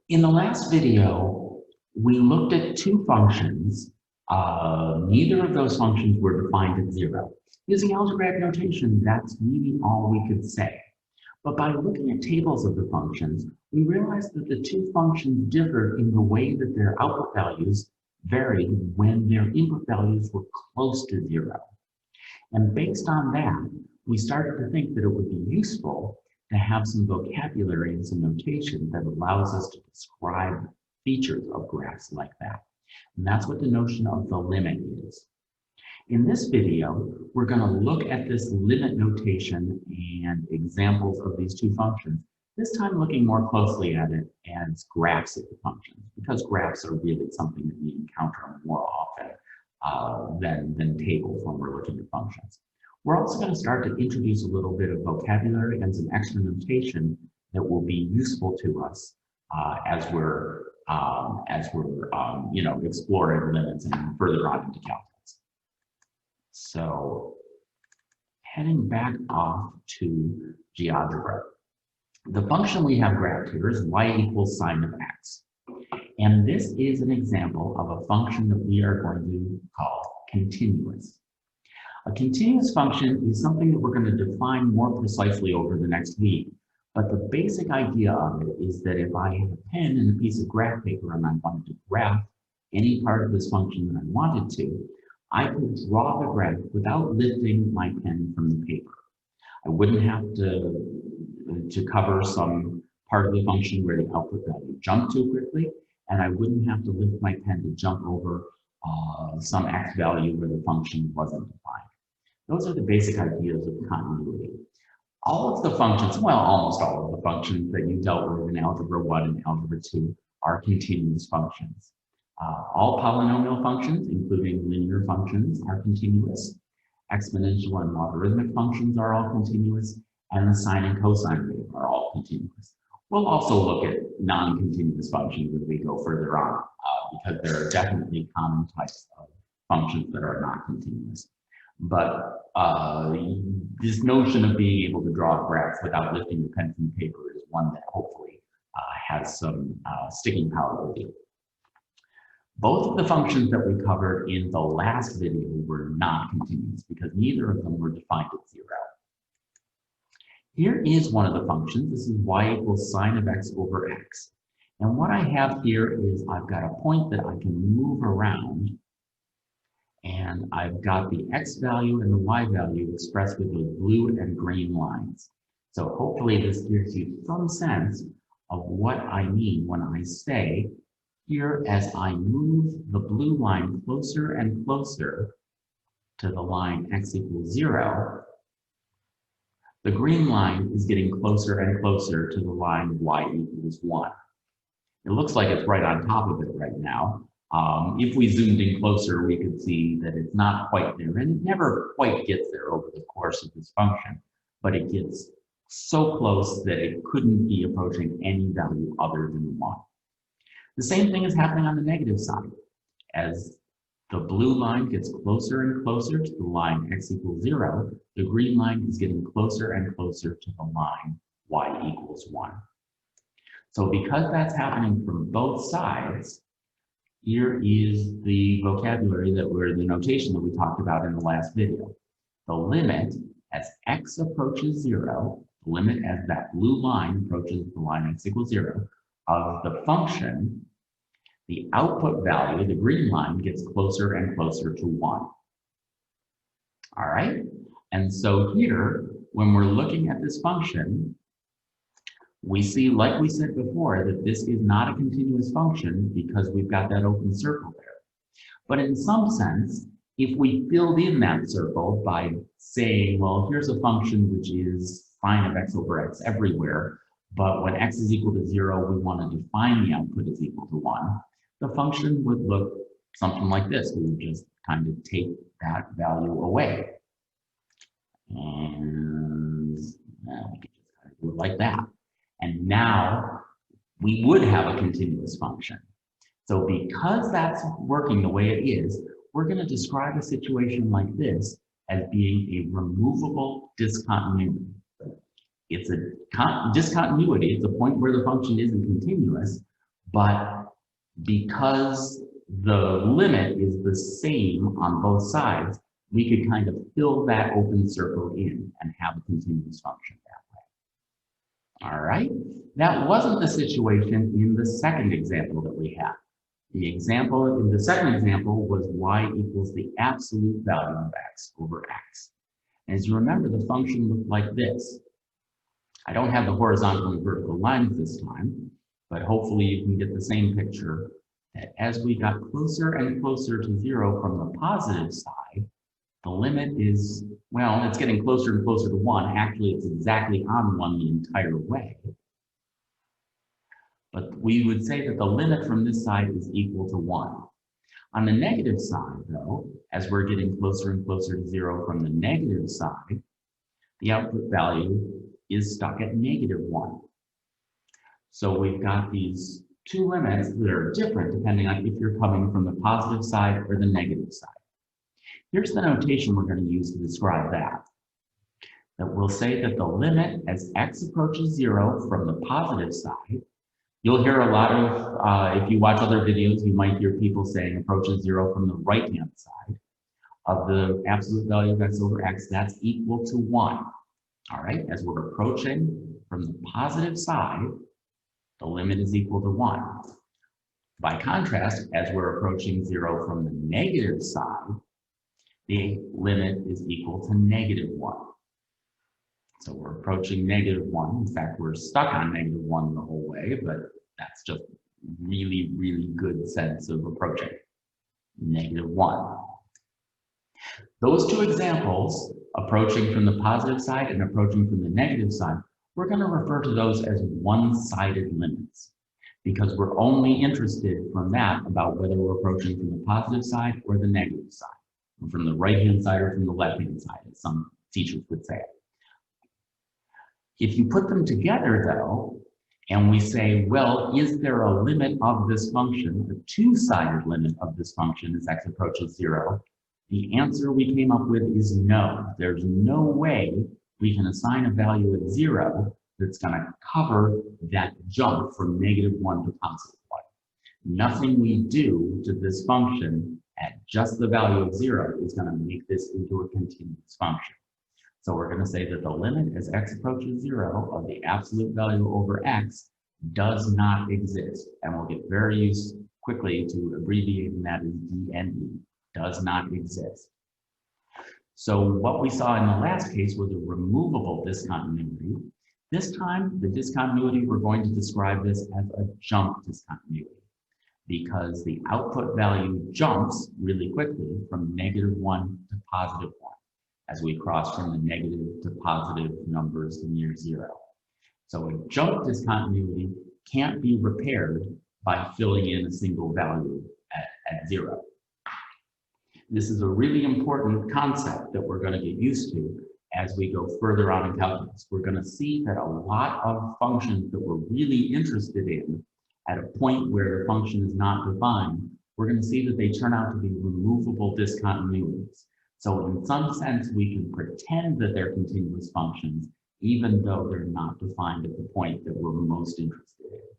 In the last video, we looked at two functions. Neither of those functions were defined at zero. Using algebraic notation, that's really all we could say. But by looking at tables of the functions, we realized that the two functions differed in the way that their output values varied when their input values were close to zero. And based on that, we started to think that it would be useful to have some vocabulary and some notation that allows us to describe features of graphs like that. And that's what the notion of the limit is. In this video, we're going to look at this limit notation and examples of these two functions, this time looking more closely at it as graphs of the functions, because graphs are really something that we encounter more often than tables when we're looking at functions. We're also going to start to introduce a little bit of vocabulary and some extra notation that will be useful to us as we're exploring limits and further on into calculus. So heading back off to GeoGebra, the function we have graphed here is y equals sine of x. And this is an example of a function that we are going to call continuous. A continuous function is something that we're going to define more precisely over the next week. But the basic idea of it is that if I have a pen and a piece of graph paper and I wanted to graph any part of this function that I wanted to, I could draw the graph without lifting my pen from the paper. I wouldn't have to cover some part of the function where the output value jumped too quickly, and I wouldn't have to lift my pen to jump over some x value where the function wasn't defined. Those are the basic ideas of continuity. All of the functions, well, almost all of the functions that you dealt with in Algebra 1 and Algebra 2 are continuous functions. All polynomial functions, including linear functions, are continuous. Exponential and logarithmic functions are all continuous, and the sine and cosine wave are all continuous. We'll also look at non-continuous functions as we go further on, because there are definitely common types of functions that are not continuous. But this notion of being able to draw a graph without lifting the pen from the paper is one that hopefully has some sticking power with you. Both of the functions that we covered in the last video were not continuous because neither of them were defined at zero. Here is one of the functions. This is y equals sine of x over x. And what I have here is I've got a point that I can move around, and I've got the x value and the y value expressed with the blue and green lines. So hopefully this gives you some sense of what I mean when I say, here as I move the blue line closer and closer to the line x equals 0, the green line is getting closer and closer to the line y equals 1. It looks like it's right on top of it right now. If we zoomed in closer, we could see that it's not quite there, and it never quite gets there over the course of this function, but it gets so close that it couldn't be approaching any value other than 1. The same thing is happening on the negative side. As the blue line gets closer and closer to the line x equals 0, the green line is getting closer and closer to the line y equals 1. So because that's happening from both sides, here is the vocabulary the notation that we talked about in the last video. The limit as x approaches 0, the limit as that blue line approaches the line x equals 0, of the function, the output value, the green line, gets closer and closer to 1. All right? And so here, when we're looking at this function, we see, like we said before, that this is not a continuous function because we've got that open circle there. But in some sense, if we filled in that circle by saying, well, here's a function which is sine of x over x everywhere, but when x is equal to 0, we want to define the output as equal to 1, the function would look something like this. We would just kind of take that value away. And we could just kind of do it like that. And now we would have a continuous function. So because that's working the way it is, we're going to describe a situation like this as being a removable discontinuity. It's a discontinuity. It's a point where the function isn't continuous, but because the limit is the same on both sides, we could kind of fill that open circle in and have a continuous function that way. All right, that wasn't the situation in the second example that we had. The example in the second example was y equals the absolute value of x over x. And as you remember, the function looked like this. I don't have the horizontal and vertical lines this time, but hopefully you can get the same picture that as we got closer and closer to 0 from the positive side, the limit is, well, it's getting closer and closer to 1. Actually, it's exactly on 1 the entire way. But we would say that the limit from this side is equal to 1. On the negative side, though, as we're getting closer and closer to 0 from the negative side, the output value is stuck at -1. So we've got these two limits that are different depending on if you're coming from the positive side or the negative side. Here's the notation we're going to use to describe that. That we'll say that the limit as x approaches 0 from the positive side, you'll hear a lot of, if you watch other videos, you might hear people saying approaches 0 from the right-hand side of the absolute value of x over x, that's equal to 1. All right, as we're approaching from the positive side, the limit is equal to 1. By contrast, as we're approaching 0 from the negative side, the limit is equal to -1. So we're approaching -1. In fact, we're stuck on -1 the whole way, but that's just really, really good sense of approaching -1. Those two examples, approaching from the positive side and approaching from the negative side, we're going to refer to those as one-sided limits because we're only interested from that about whether we're approaching from the positive side or the negative side, or from the right-hand side or from the left-hand side, as some teachers would say. If you put them together, though, and we say, well, is there a limit of this function, a two-sided limit of this function as x approaches 0? The answer we came up with is no. There's no way we can assign a value at 0 that's going to cover that jump from -1 to +1. Nothing we do to this function at just the value of 0 is going to make this into a continuous function. So we're going to say that the limit as x approaches 0 of the absolute value over x does not exist. And we'll get very used quickly to abbreviating that as DNE, does not exist. So what we saw in the last case was a removable discontinuity. This time, the discontinuity, we're going to describe this as a jump discontinuity because the output value jumps really quickly from -1 to +1 as we cross from the negative to positive numbers near 0. So a jump discontinuity can't be repaired by filling in a single value at 0. This is a really important concept that we're going to get used to as we go further on in calculus. We're going to see that a lot of functions that we're really interested in at a point where the function is not defined, we're going to see that they turn out to be removable discontinuities. So in some sense, we can pretend that they're continuous functions, even though they're not defined at the point that we're most interested in.